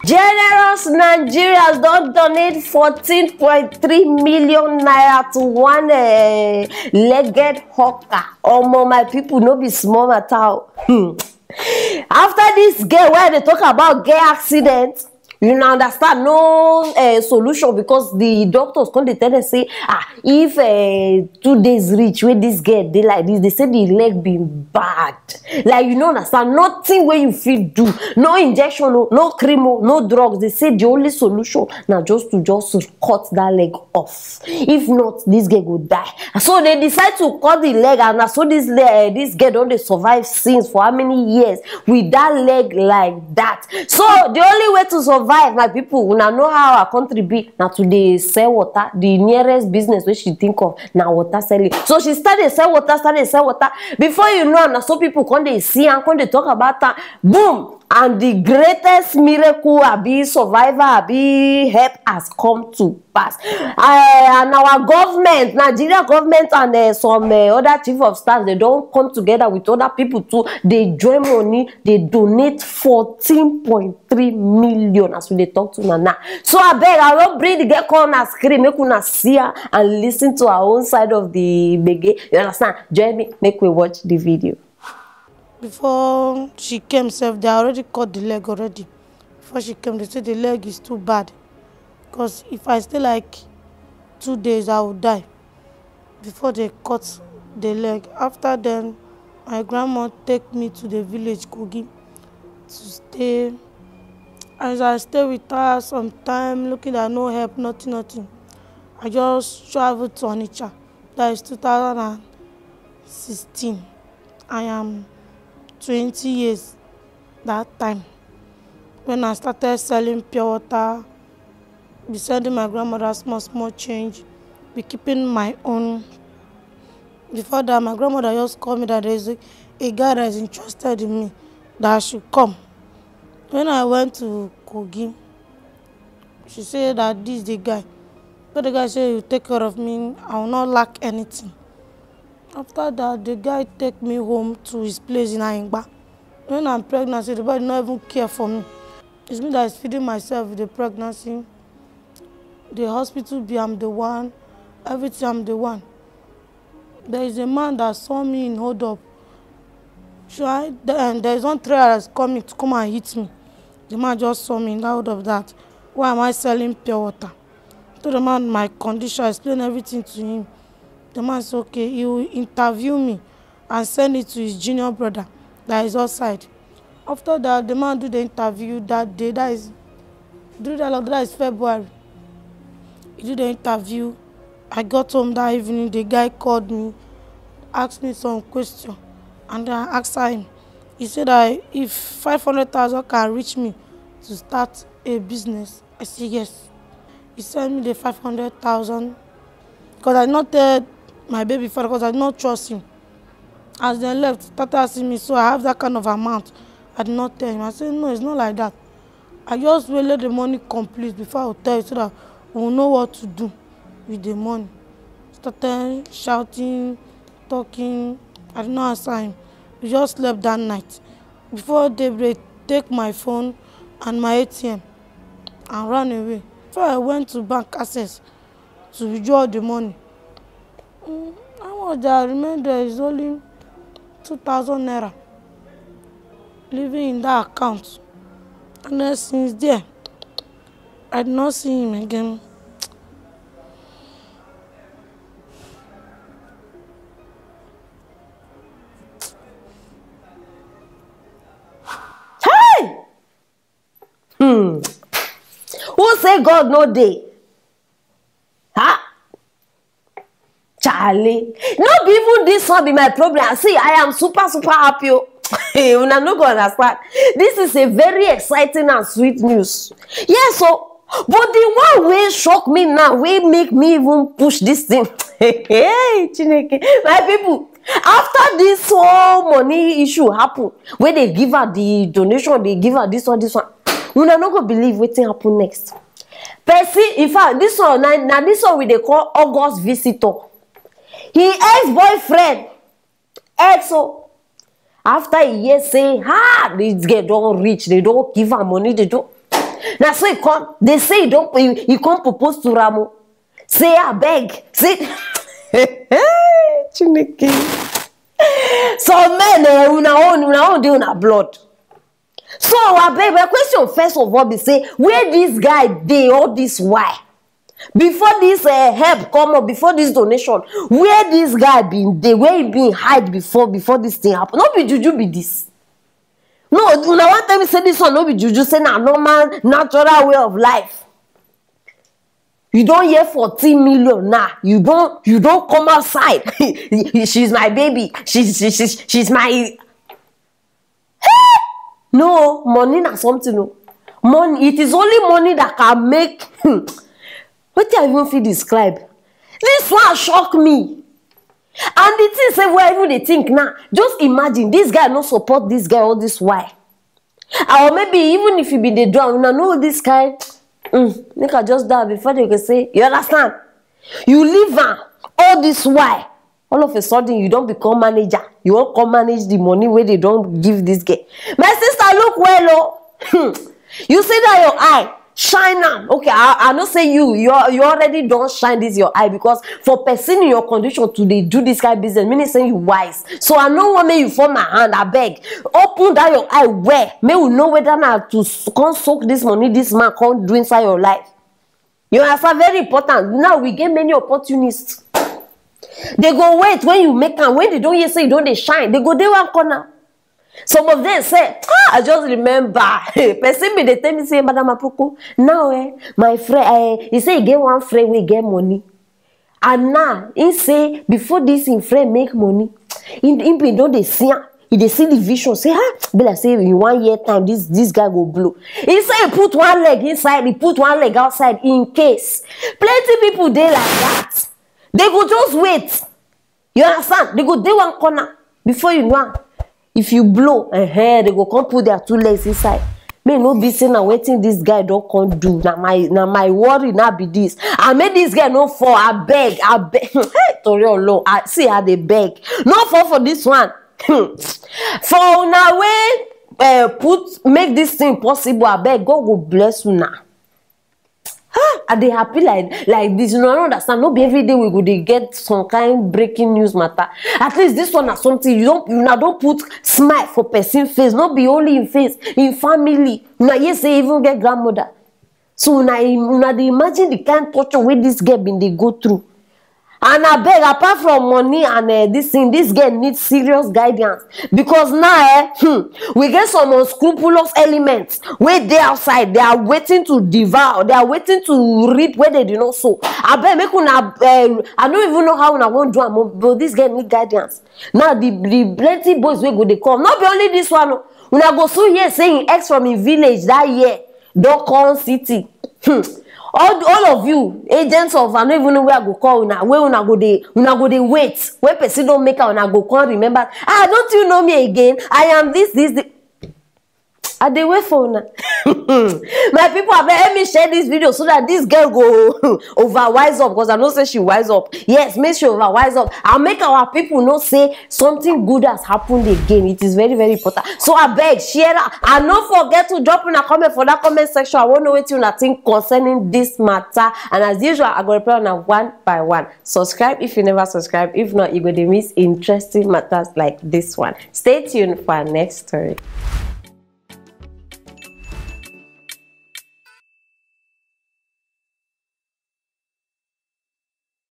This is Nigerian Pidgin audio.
Generous Nigerians don't donate 14.3 million naira to one legged hawker. My people, no be small matter. After this girl, where they talk about gay accident, you now understand no solution, because the doctors come, they tell them say, if 2 days reach where this girl they like this, they say the leg been bad. Like, you know, understand, nothing where you feel do, no injection, no cream, no drugs. They say the only solution now just to cut that leg off. If not, this girl will die. So they decide to cut the leg, and so this girl don't they survive since for how many years with that leg like that. So the only way to survive, my people, una know how our country be now, to dey sell water. The nearest business which she think of now water selling. So she started sell water, before you know, now so people come they see and come they talk about that, boom. And the greatest miracle, survivor, help has come to pass. And our government, Nigeria government, and some other chief of staff, they don't come together with other people too. They join money, they donate 14.3 million as we talk to Nana. So I beg, I will bring the girl come and scream, make una see her and listen to our own side of the bege. You understand? Join me, make we watch the video. Before she came, they already cut the leg already. Before she came, they said the leg is too bad, because if I stay like 2 days, I will die. Before they cut the leg. After then, my grandma take me to the village Kogi to stay. As I stay with her some time, looking at no help, nothing. I just traveled to Onitsha. That is 2016. I am 20 years that time. When I started selling pure water, be sending my grandmother small change, be keeping my own. Before that, my grandmother just called me that there is a guy that is interested in me, that I should come. When I went to Kogi, she said that this is the guy. But the guy said, you take care of me, I will not lack anything. After that, the guy take me home to his place in Aingba. When I'm pregnant, the body not even care for me. It's me that is feeding myself with the pregnancy. The hospital bill, I'm the one. Everything, I'm the one. There is a man that saw me in hold up. And there is one trailer that's coming to come and hit me. The man just saw me in that hold up that. Why am I selling pure water? I told the man my condition, I explained everything to him. The man said, okay, he will interview me and send it to his junior brother that is outside. After that, the man do the interview that day, that is February. He did the interview. I got home that evening, the guy called me, asked me some questions, and I asked him. He said that if 500,000 can reach me to start a business, I said yes. He sent me the 500,000 because I not tell my baby father, because I did not trust him. As they left, started asking me, so I have that kind of amount. I did not tell him. I said, no, it's not like that. I just will let the money complete before I will tell you, so that we will know what to do with the money. Started shouting, talking. I did not answer him. We just slept that night. Before daybreak, take my phone and my ATM and ran away. Before I went to bank access to withdraw the money, how much I remember is only 2,000 naira living in that account. And then since there, I did not see him again. Hey! Who say God no day? Huh? Charlie, no be even this one be my problem. See, I am super happy. Una no go understand. This is a very exciting and sweet news. Yes, so, but the one way shock me now, way make me even push this thing. Hey, Chineke, my people. After this whole money issue happen, where they give her the donation, they give her this one. Una no go believe what happen next. Percy, in fact, this one now this one we they call August visitor. He ex-boyfriend, EXO, After a year say, this girl don't reach, they don't give her money, they don't. Now so he come, they say he come propose to Ramo. Say I beg. Say Chineke. So men una own dey una blood. So I beg, my question first of all be say, where this guy dey all this why? Before this help come up, before this donation, where this guy been dey, where he been hide before this thing happen? No be juju be this. No, una one time say this one no be juju, say na normal, natural way of life. You don't hear 14 million now. You don't come outside. She's my baby. She's my. No, money na something. No, money. It is only money that can make. What do I even feel describe? This one shock me. And the thing say where even they think now. Just imagine this guy no support this guy all this why. Or maybe even if you be the drum, you know this guy. Make I just die before they can say, you understand? You leave all this why. All of a sudden you don't become manager. You won't come manage the money where they don't give this guy. My sister, look well, oh. You say that your eye shine now. Okay, I not say you already don't shine this your eye, because for person in your condition to they do this kind of business, meaning saying you wise. So I know what may you form my hand. I beg, open that your eye where may we know whether now to come soak this money this man can't do inside your life. You understand? Very important. Now we get many opportunists. They go wait when you make them, when they don't hear say you don't they shine, they go there one corner. Some of them say, I just remember, person me they tell me say, Madam Aproko, now my friend, he say he get one friend we get money. And now, he say, before this in friend make money, in don't they see, he they see the vision, say, but I say in 1 year time, this guy go blow. He say he put one leg inside, he put one leg outside in case. Plenty people they like that. They go just wait. You understand? They go there one corner before you know. If you blow, they go come put their 2 legs inside. May no be saying I'm waiting this guy don't come do. Now my worry now be this. I made this guy no fall. I beg. Tori alone. I see how they beg. No fall for this one. For now way make this thing possible. I beg God will bless you now. Are they happy like this? You know, I don't understand. Not be every day we go they get some kind breaking news matter. At least this one is something you don't put smile for person face. Not be only in face, in family. Now yes, they even get grandmother. So now they imagine the kind of torture where this girl been they go through. And I beg, apart from money and this thing, this girl needs serious guidance. Because now, we get some unscrupulous elements where they outside, they are waiting to devour, they are waiting to reap where they do not sow. I beg, I don't even know how I won't do it, but this girl need guidance. Now, the plenty boys will go, they come. Not be only this one. When I go so here saying X from a village that year, don't call city. All of you agents of I don't even know where I go call now. Where una go they wait. When person don't make out, una go call. Remember, don't you know me again? I am this. I dey wait for una. My people, let me share this video so that this girl go over wise up, because I know say she wise up. Yes, make sure over wise up. I'll make our people know say something good has happened again. It is very, very important. So I beg, share that. And don't forget to drop in a comment for that comment section. I want to know what you think concerning this matter. And as usual, I go reply on one by one. Subscribe if you never subscribe. If not, you're going to miss interesting matters like this one. Stay tuned for our next story.